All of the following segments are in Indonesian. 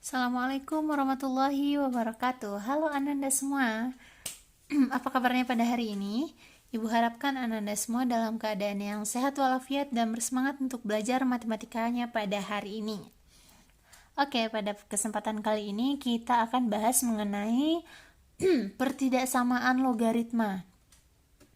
Assalamualaikum warahmatullahi wabarakatuh. Halo Ananda semua. Apa kabarnya pada hari ini? Ibu harapkan Ananda semua dalam keadaan yang sehat walafiat dan bersemangat untuk belajar matematikanya pada hari ini. Oke, pada kesempatan kali ini kita akan bahas mengenai pertidaksamaan logaritma.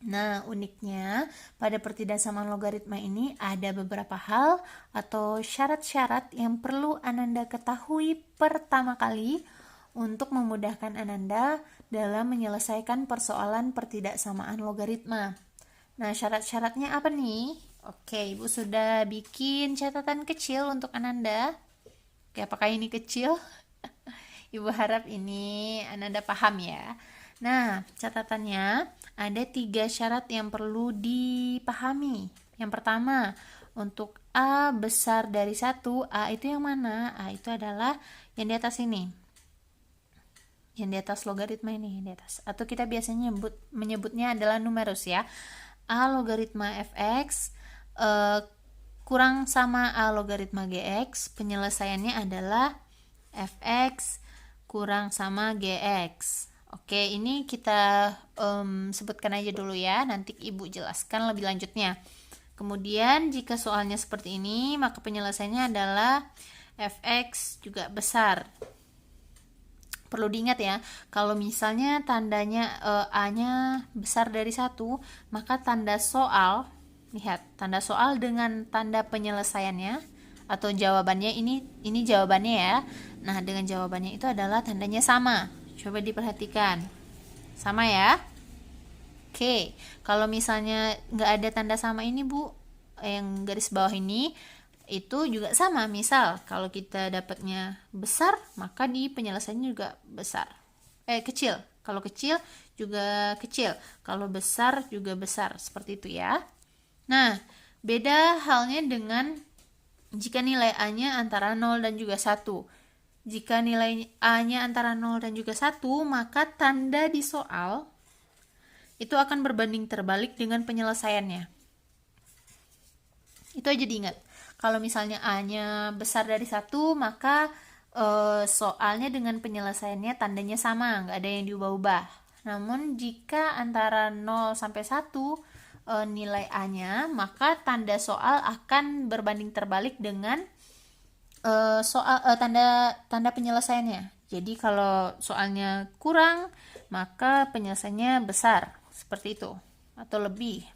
Nah, uniknya pada pertidaksamaan logaritma ini ada beberapa hal atau syarat-syarat yang perlu Ananda ketahui pertama kali untuk memudahkan Ananda dalam menyelesaikan persoalan pertidaksamaan logaritma. Nah, syarat-syaratnya apa nih? Oke, Ibu sudah bikin catatan kecil untuk Ananda. Oke, apakah ini kecil? Ibu harap ini Ananda paham ya. Nah, catatannya ada 3 syarat yang perlu dipahami. Yang pertama, untuk A besar dari 1, A itu yang mana? A itu adalah yang di atas ini. Yang di atas logaritma ini, yang di atas. Atau kita biasanya menyebutnya adalah numerus ya. A logaritma fx kurang sama A logaritma gx, penyelesaiannya adalah fx kurang sama gx. Oke, ini kita sebutkan aja dulu ya, nanti Ibu jelaskan lebih lanjutnya. Kemudian jika soalnya seperti ini, maka penyelesaiannya adalah fx juga besar. Perlu diingat ya, kalau misalnya tandanya A-nya besar dari 1, maka tanda soal, lihat, tanda soal dengan tanda penyelesaiannya atau jawabannya ini jawabannya ya. Nah, dengan jawabannya itu adalah tandanya sama. Coba diperhatikan. Sama ya? Oke, kalau misalnya nggak ada tanda sama ini Bu, yang garis bawah ini, itu juga sama. Misal, kalau kita dapatnya besar, maka di penyelesaiannya juga besar. Kecil. Kalau kecil juga kecil. Kalau besar juga besar. Seperti itu ya. Nah, beda halnya dengan jika nilai A-nya antara 0 dan juga 1. Jika nilai A-nya antara 0 dan juga 1, maka tanda di soal itu akan berbanding terbalik dengan penyelesaiannya. Itu aja diingat. Kalau misalnya A-nya besar dari 1, maka soalnya dengan penyelesaiannya tandanya sama, nggak ada yang diubah-ubah. Namun jika antara 0 sampai 1 nilai A-nya, maka tanda soal akan berbanding terbalik dengan tanda penyelesaiannya. Jadi kalau soalnya kurang, maka penyelesaiannya besar, seperti itu atau lebih.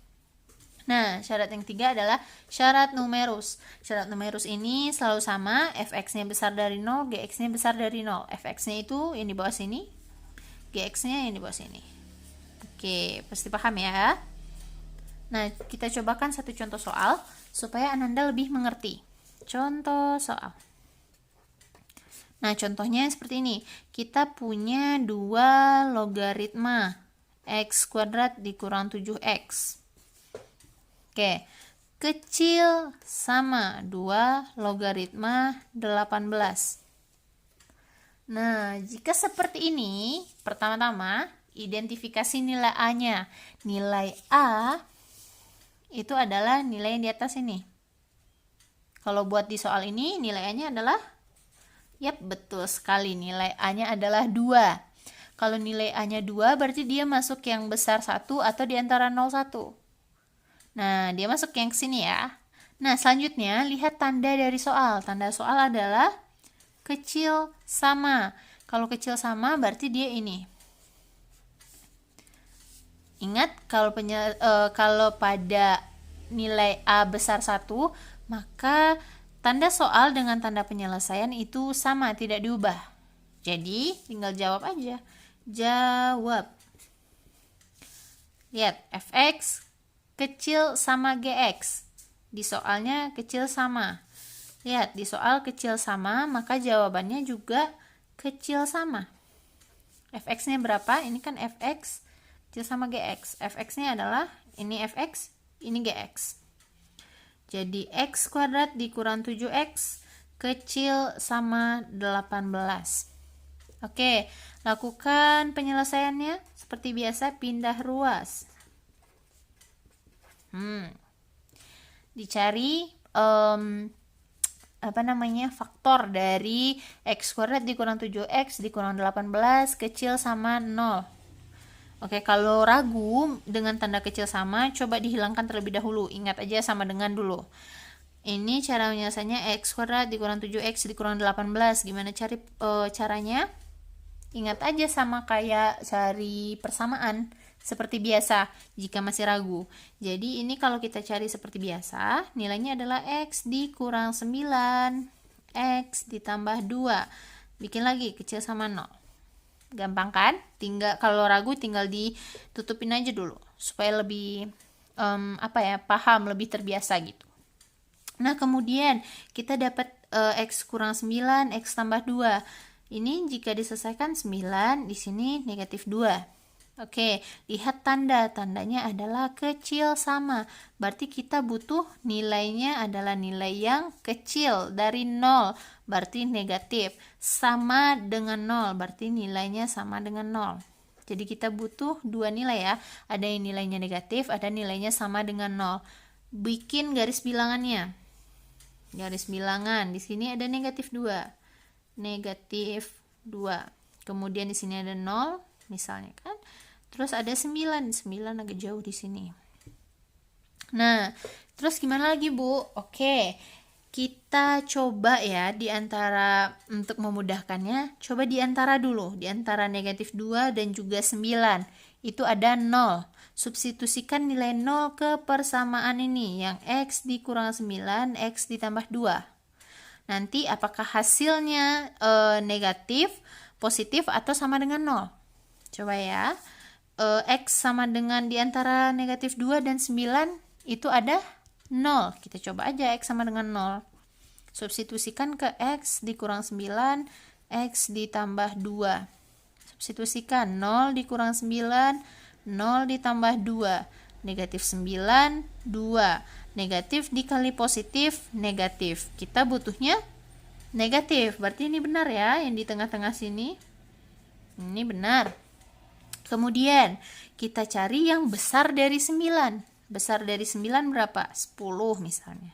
Nah, syarat yang 3 adalah syarat numerus. Syarat numerus ini selalu sama, fx-nya besar dari 0, gx-nya besar dari 0. Fx-nya itu yang di bawah sini, gx-nya yang di bawah sini. Oke, pasti paham ya. Nah, kita cobakan satu contoh soal supaya Ananda lebih mengerti. Contoh soal. Nah, contohnya seperti ini. Kita punya 2 logaritma x kuadrat dikurang 7x. Oke, kecil sama 2 logaritma 18. Nah, jika seperti ini, pertama-tama identifikasi nilai A-nya. Nilai A itu adalah nilai yang di atas ini. Kalau buat di soal ini, nilai A-nya adalah, yap, betul sekali, nilai A-nya adalah 2. Kalau nilai A-nya 2, berarti dia masuk yang besar 1 atau di antara 0, 1. Nah, dia masuk yang sini ya. Nah, selanjutnya, lihat tanda dari soal. Tanda soal adalah kecil sama. Kalau kecil sama, berarti dia ini. Ingat, kalau pada nilai A besar 1, maka tanda soal dengan tanda penyelesaian itu sama, tidak diubah. Jadi, tinggal jawab aja. Jawab. Lihat, fx kecil sama gx. Di soalnya kecil sama. Lihat, di soal kecil sama, maka jawabannya juga kecil sama. Fx-nya berapa? Ini kan fx kecil sama gx. Fx-nya adalah, ini fx, ini gx. Jadi x kuadrat dikurang 7x kecil sama 18. Oke, lakukan penyelesaiannya seperti biasa, pindah ruas. Dicari faktor dari x kuadrat dikurang 7x dikurang 18 kecil sama 0. Oke, kalau ragu dengan tanda kecil sama, coba dihilangkan terlebih dahulu. Ingat aja sama dengan dulu. Ini cara penyelesaiannya x kuadrat dikurang 7x dikurang 18. Gimana caranya? Ingat aja sama kayak cari persamaan. Seperti biasa jika masih ragu. Jadi ini kalau kita cari seperti biasa, nilainya adalah x dikurang 9, x ditambah 2. Bikin lagi kecil sama 0. Gampang kan? Tinggal kalau ragu tinggal ditutupin aja dulu supaya lebih paham, lebih terbiasa gitu. Nah, kemudian kita dapat x kurang 9, x tambah 2. Ini jika diselesaikan 9, di sini negatif 2. Oke, lihat tandanya adalah kecil sama. Berarti kita butuh nilainya adalah nilai yang kecil dari 0. Berarti negatif. Sama dengan 0. Berarti nilainya sama dengan 0. Jadi kita butuh dua nilai ya. Ada yang nilainya negatif, ada nilainya sama dengan 0. Bikin garis bilangannya. Garis bilangan. Di sini ada negatif 2. Negatif 2. Kemudian di sini ada 0, misalnya kan. Terus ada 9 agak jauh di sini. Nah, terus gimana lagi, Bu? Oke, kita coba ya untuk memudahkannya, coba diantara dulu, diantara negatif 2 dan juga 9. Itu ada 0. Substitusikan nilai 0 ke persamaan ini, yang x dikurang 9, x ditambah 2. Nanti apakah hasilnya negatif, positif, atau sama dengan 0? Coba ya. X sama dengan diantara negatif 2 dan 9 itu ada 0. Kita coba aja x sama dengan 0. Substitusikan ke x dikurang 9, x ditambah 2. Substitusikan 0 dikurang 9, 0 ditambah 2. Negatif 9, 2. Negatif dikali positif, negatif. Kita butuhnya negatif. Berarti ini benar ya, yang di tengah-tengah sini. Ini benar. Kemudian kita cari yang besar dari 9. Besar dari 9 berapa? 10 misalnya.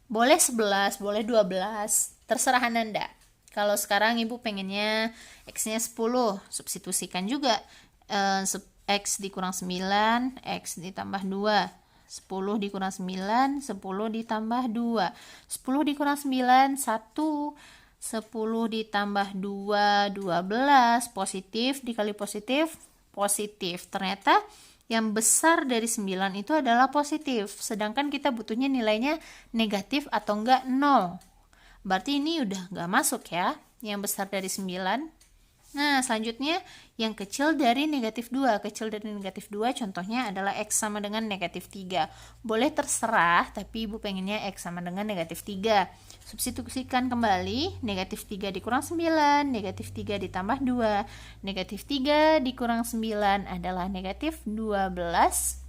Boleh 11, boleh 12. Terserah Anda. Kalau sekarang Ibu pengennya X-nya 10, substitusikan juga. X dikurang 9, X ditambah 2. 10 dikurang 9, 10 ditambah 2. 10 dikurang 9, 1. 10 ditambah 2, 12. Positif dikali positif, positif. Ternyata yang besar dari 9 itu adalah positif. Sedangkan kita butuhnya nilainya negatif atau enggak 0. Berarti ini udah enggak masuk ya, yang besar dari 9. Nah, selanjutnya yang kecil dari negatif 2. Kecil dari negatif 2 contohnya adalah X sama dengan negatif 3. Boleh terserah, tapi Ibu pengennya X sama dengan negatif 3. Substitusikan kembali, negatif 3 dikurang 9, negatif 3 ditambah 2. Negatif 3 dikurang 9 adalah negatif 12.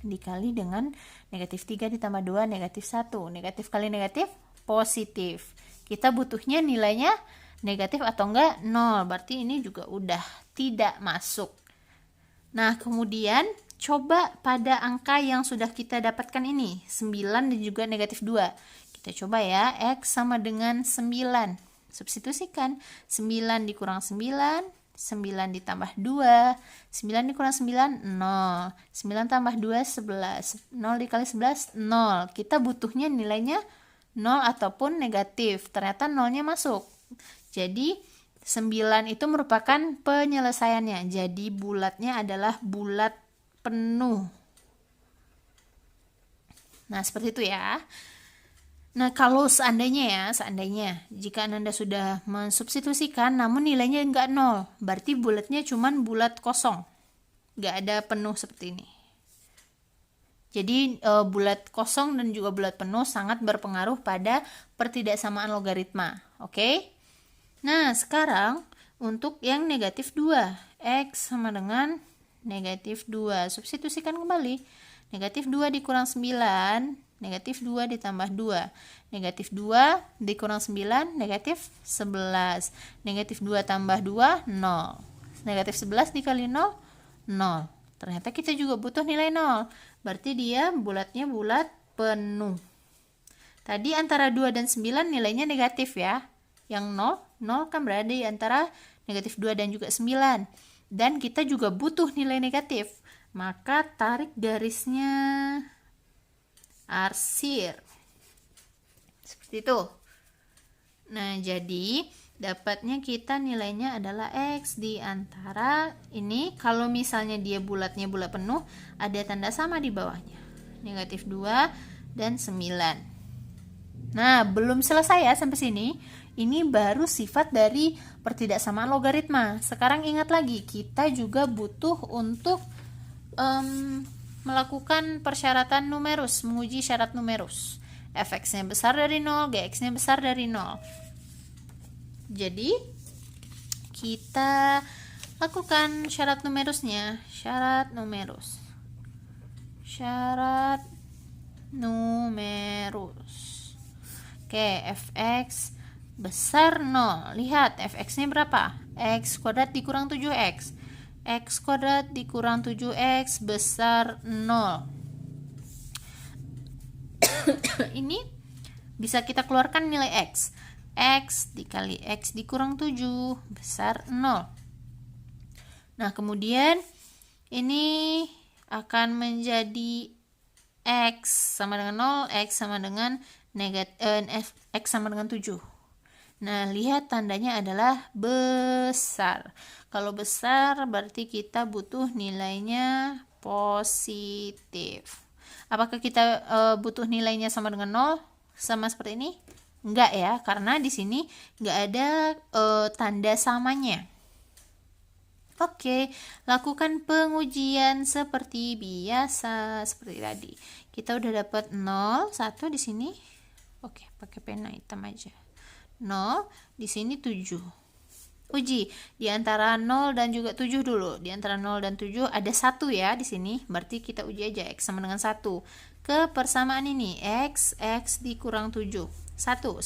Dikali dengan negatif 3 ditambah 2, negatif 1. Negatif kali negatif, positif. Kita butuhnya nilainya negatif atau enggak 0. Berarti ini juga udah tidak masuk. Nah, kemudian coba pada angka yang sudah kita dapatkan ini, 9 dan juga negatif 2. Kita coba ya, X sama dengan 9. Substitusikan, 9 dikurang 9, 9 ditambah 2, 9 dikurang 9, 0. 9 tambah 2, 11. 0 dikali 11, 0. Kita butuhnya nilainya 0 ataupun negatif. Ternyata 0-nya masuk. Jadi 9 itu merupakan penyelesaiannya. Jadi bulatnya adalah bulat penuh. Nah, seperti itu ya. Nah, kalau seandainya jika Anda sudah mensubstitusikan namun nilainya enggak 0, berarti bulatnya cuman bulat kosong. Enggak ada penuh seperti ini. Jadi bulat kosong dan juga bulat penuh sangat berpengaruh pada pertidaksamaan logaritma. Oke? Nah, sekarang untuk yang negatif 2. X sama dengan negatif 2. Substitusikan kembali. Negatif 2 dikurang 9, negatif 2 ditambah 2. Negatif 2 dikurang 9, negatif 11. Negatif 2 tambah 2, 0. Negatif 11 dikali 0, 0. Ternyata kita juga butuh nilai 0. Berarti dia bulatnya bulat penuh. Tadi antara 2 dan 9 nilainya negatif ya. Yang 0 kan berada di antara negatif 2 dan juga 9. Dan kita juga butuh nilai negatif. Maka tarik garisnya, arsir. Seperti itu. Nah, jadi dapatnya kita nilainya adalah X di antara ini. Kalau misalnya dia bulatnya bulat penuh, ada tanda sama di bawahnya. Negatif 2 dan 9. Nah, belum selesai ya sampai sini. Ini baru sifat dari pertidaksamaan logaritma. Sekarang ingat lagi, kita juga butuh untuk melakukan persyaratan numerus, menguji syarat numerus. Fx-nya besar dari 0, Gx-nya besar dari 0. Jadi, kita lakukan syarat numerusnya. Syarat numerus. Oke, fx besar 0. Lihat, fx-nya berapa? X kuadrat dikurang 7x. X kuadrat dikurang 7x besar 0. Ini bisa kita keluarkan nilai x. X dikali x dikurang 7 besar 0. Nah, kemudian ini akan menjadi x sama dengan 0, x sama dengan x sama dengan 7. Nah, lihat tandanya adalah besar. Kalau besar berarti kita butuh nilainya positif. Apakah kita butuh nilainya sama dengan 0? Sama seperti ini? Enggak ya, karena di sini enggak ada tanda samanya. Oke, lakukan pengujian seperti biasa, seperti tadi. Kita udah dapat 0, 1 di sini. Oke, pakai pena hitam aja. 0, di sini 7. Uji, di antara 0 dan juga 7 dulu. Di antara 0 dan 7 ada 1 ya di sini. Berarti kita uji aja X sama dengan 1. Ke persamaan ini, X dikurang 7. 1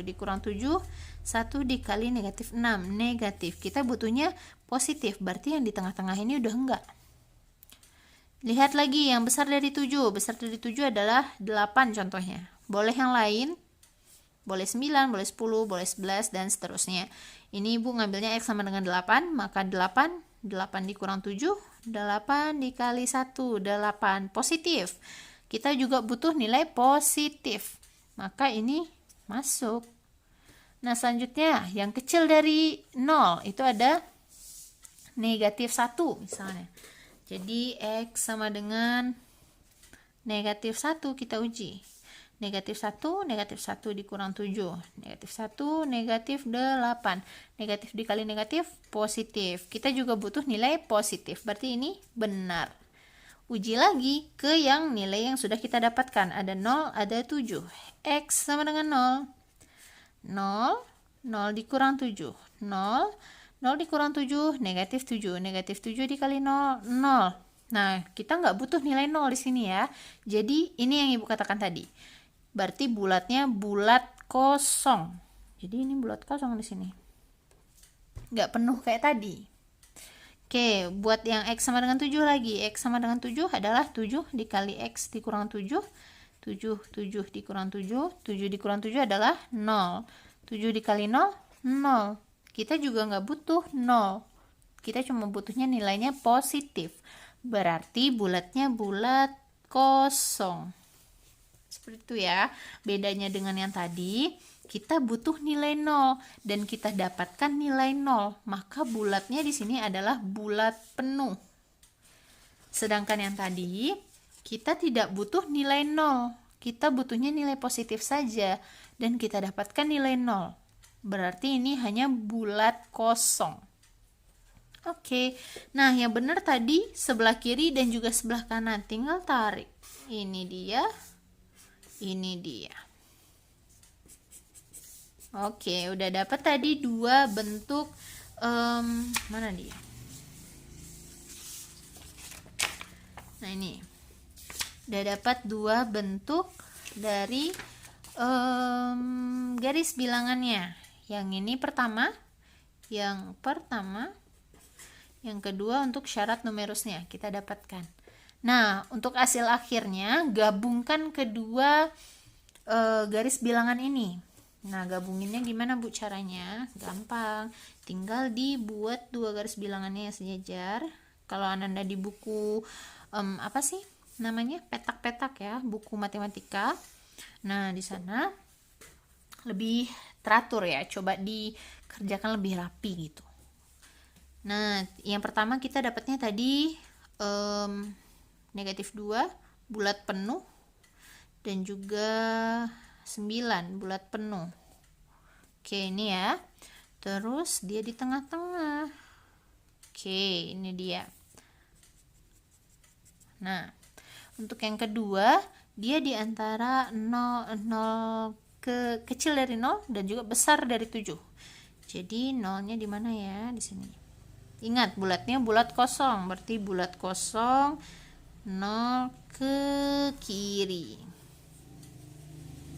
dikurang 7, 1 dikali negatif 6. Negatif, kita butuhnya positif. Berarti yang di tengah-tengah ini udah enggak. Lihat lagi, yang besar dari 7. Besar dari 7 adalah 8 contohnya. Boleh yang lain, boleh 9, boleh 10, boleh 11, dan seterusnya. Ini Ibu ngambilnya X sama dengan 8, maka 8 dikurang 7, 8 dikali 1, 8. Positif. Kita juga butuh nilai positif. Maka ini masuk. Nah, selanjutnya, yang kecil dari 0, itu ada negatif 1 misalnya. Jadi, X sama dengan negatif 1 kita uji. Negatif 1 dikurang 7. Negatif 1, negatif 8. Negatif dikali negatif, positif. Kita juga butuh nilai positif. Berarti ini benar. Uji lagi ke yang nilai yang sudah kita dapatkan. Ada 0, ada 7. X sama dengan 0. 0 dikurang 7. 0 dikurang 7, negatif 7. Negatif 7 dikali 0, 0. Nah, kita nggak butuh nilai 0 di sini ya. Jadi, ini yang Ibu katakan tadi. Berarti bulatnya bulat kosong. Jadi ini bulat kosong di sini. Nggak penuh kayak tadi. Oke, buat yang X sama dengan 7 lagi. X sama dengan 7 adalah 7 dikali X dikurang 7. 7 dikurang 7. 7 dikurang 7 adalah 0. 7 dikali 0, 0. Kita juga nggak butuh 0. Kita cuma butuhnya nilainya positif. Berarti bulatnya bulat kosong. Seperti itu ya. Bedanya dengan yang tadi, kita butuh nilai 0 dan kita dapatkan nilai 0. Maka bulatnya di sini adalah bulat penuh. Sedangkan yang tadi, kita tidak butuh nilai 0. Kita butuhnya nilai positif saja dan kita dapatkan nilai 0. Berarti ini hanya bulat kosong. Oke. Nah, yang benar tadi sebelah kiri dan juga sebelah kanan. Tinggal tarik. Ini dia. Ini dia. Oke, udah dapat tadi dua bentuk mana dia? Nah, ini. Udah dapat dua bentuk dari garis bilangannya. Yang ini pertama, yang kedua untuk syarat numerusnya kita dapatkan. Nah, untuk hasil akhirnya gabungkan kedua garis bilangan ini. Nah, gabunginnya gimana Bu caranya? Gampang, tinggal dibuat dua garis bilangannya yang sejajar. Kalau Ananda di buku apa sih namanya, petak-petak ya, buku matematika. Nah, di sana lebih teratur ya, coba dikerjakan lebih rapi gitu. Nah, yang pertama kita dapatnya tadi negatif 2 bulat penuh dan juga 9 bulat penuh. Oke, ini ya. Terus dia di tengah-tengah. Oke, ini dia. Nah, untuk yang kedua, dia di antara 0 kecil dari 0 dan juga besar dari 7. Jadi nolnya di mana ya? Di sini. Ingat, bulatnya bulat kosong, berarti bulat kosong 0 ke kiri.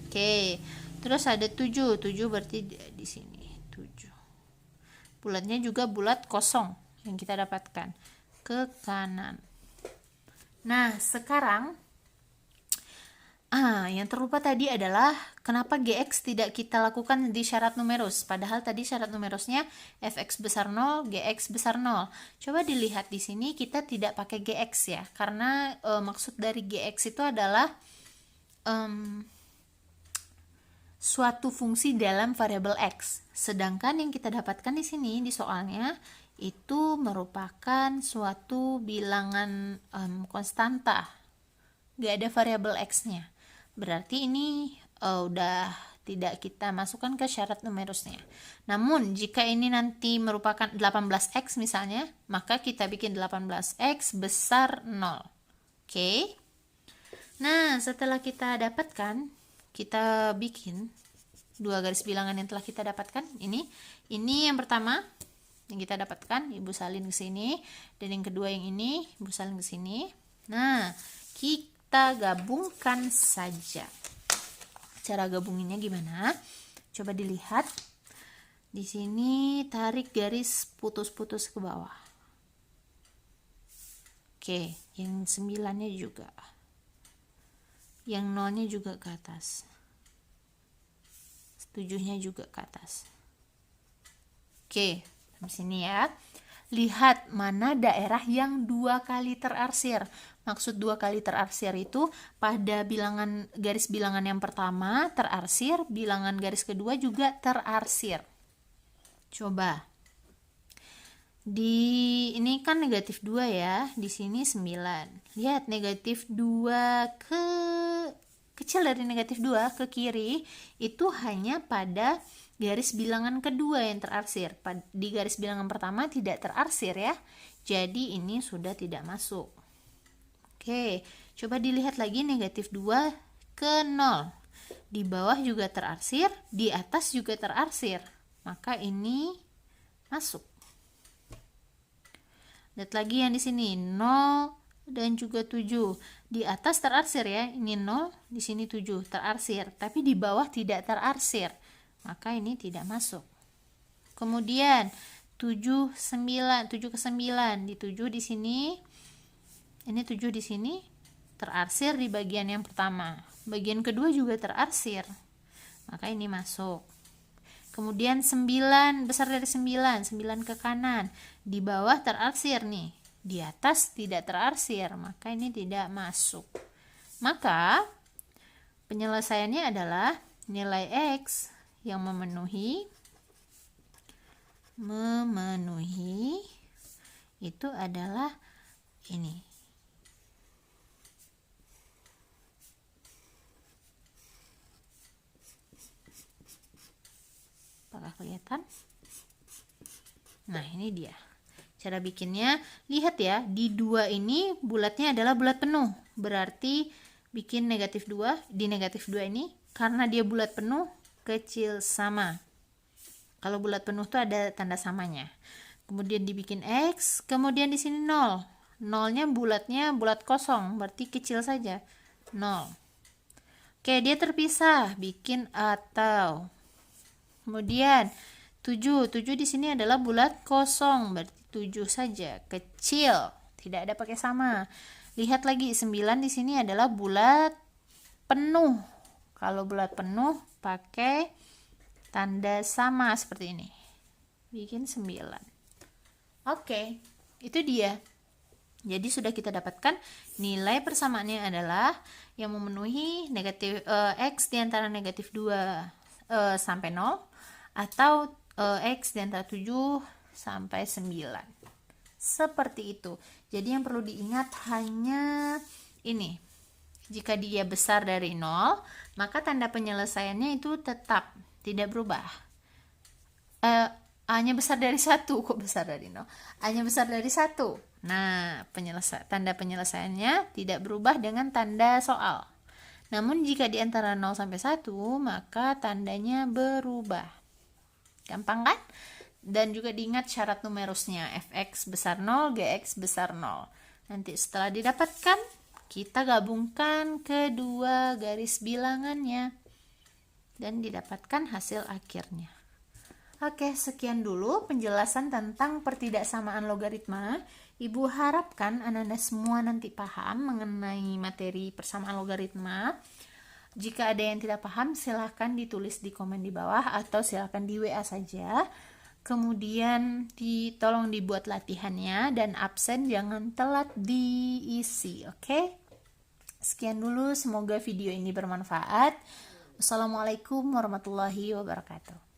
Oke, terus ada 7 berarti di sini 7. Bulatnya juga bulat kosong yang kita dapatkan ke kanan. Nah, sekarang yang terlupa tadi adalah kenapa GX tidak kita lakukan di syarat numerus, padahal tadi syarat numerusnya fx besar 0, GX besar 0. Coba dilihat di sini kita tidak pakai GX ya, karena maksud dari GX itu adalah suatu fungsi dalam variabel X. Sedangkan yang kita dapatkan di sini di soalnya itu merupakan suatu bilangan konstanta. Gak ada variabel X-nya. Berarti ini udah tidak kita masukkan ke syarat numerusnya. Namun jika ini nanti merupakan 18X misalnya, maka kita bikin 18X besar 0. Oke. Nah, setelah kita dapatkan, kita bikin dua garis bilangan yang telah kita dapatkan. Ini yang pertama yang kita dapatkan, Ibu salin ke sini, dan yang kedua yang ini Ibu salin ke sini. Nah, kita gabungkan saja. Cara gabunginnya gimana? Coba dilihat. Di sini tarik garis putus-putus ke bawah. Oke, yang 9-nya juga. Yang 0-nya juga ke atas. 7-nya juga ke atas. Oke, di sini ya. Lihat mana daerah yang 2 kali terarsir. Maksud 2 kali terarsir itu pada bilangan garis bilangan yang pertama terarsir, bilangan garis kedua juga terarsir. Coba. Ini kan negatif 2 ya, di sini 9. Lihat negatif 2 kecil dari negatif 2 ke kiri itu hanya pada garis bilangan kedua yang terarsir. Di garis bilangan pertama tidak terarsir ya. Jadi ini sudah tidak masuk. Oke, coba dilihat lagi negatif 2 ke 0. Di bawah juga terarsir, di atas juga terarsir. Maka ini masuk. Lihat lagi yang di sini 0 dan juga 7. Di atas terarsir ya, ini 0, di sini 7 terarsir, tapi di bawah tidak terarsir. Maka ini tidak masuk. Kemudian 7 ke 9, di 7 di sini. Ini 7 di sini terarsir di bagian yang pertama. Bagian kedua juga terarsir. Maka ini masuk. Kemudian 9 besar dari 9 ke kanan. Di bawah terarsir nih. Di atas tidak terarsir, maka ini tidak masuk. Maka penyelesaiannya adalah nilai X yang memenuhi itu adalah ini. Apakah kelihatan? Nah, ini dia. Cara bikinnya, lihat ya, di 2 ini bulatnya adalah bulat penuh. Berarti bikin negatif 2, di negatif 2 ini karena dia bulat penuh, kecil sama. Kalau bulat penuh tuh ada tanda samanya. Kemudian dibikin X, kemudian di sini 0. 0-nya bulatnya bulat kosong, berarti kecil saja. 0. Oke, dia terpisah, bikin atau. Kemudian 7 di sini adalah bulat kosong, berarti 7 saja, kecil, tidak ada pakai sama. Lihat lagi 9 di sini adalah bulat penuh, Kalau bulat penuh pakai tanda sama seperti ini. Bikin 9. Oke, itu dia. Jadi sudah kita dapatkan nilai persamaannya adalah yang memenuhi negatif X di antara negatif 2 sampai 0 atau X di antara 7 sampai 9. Seperti itu. Jadi yang perlu diingat hanya ini. Jika dia besar dari 0, maka tanda penyelesaiannya itu tetap tidak berubah. A-nya besar dari 1, kok besar dari 0? A-nya besar dari 1. Nah, tanda penyelesaiannya tidak berubah dengan tanda soal. Namun jika di antara 0 sampai 1, maka tandanya berubah. Gampang kan? Dan juga diingat syarat numerusnya, fx besar 0, gx besar 0. Nanti setelah didapatkan, kita gabungkan kedua garis bilangannya dan didapatkan hasil akhirnya. Oke, sekian dulu penjelasan tentang pertidaksamaan logaritma. Ibu harapkan Anda semua nanti paham mengenai materi persamaan logaritma. Jika ada yang tidak paham, silahkan ditulis di komen di bawah atau silahkan di WA saja. Kemudian tolong dibuat latihannya dan absen jangan telat diisi, oke? Sekian dulu, semoga video ini bermanfaat. Wassalamualaikum warahmatullahi wabarakatuh.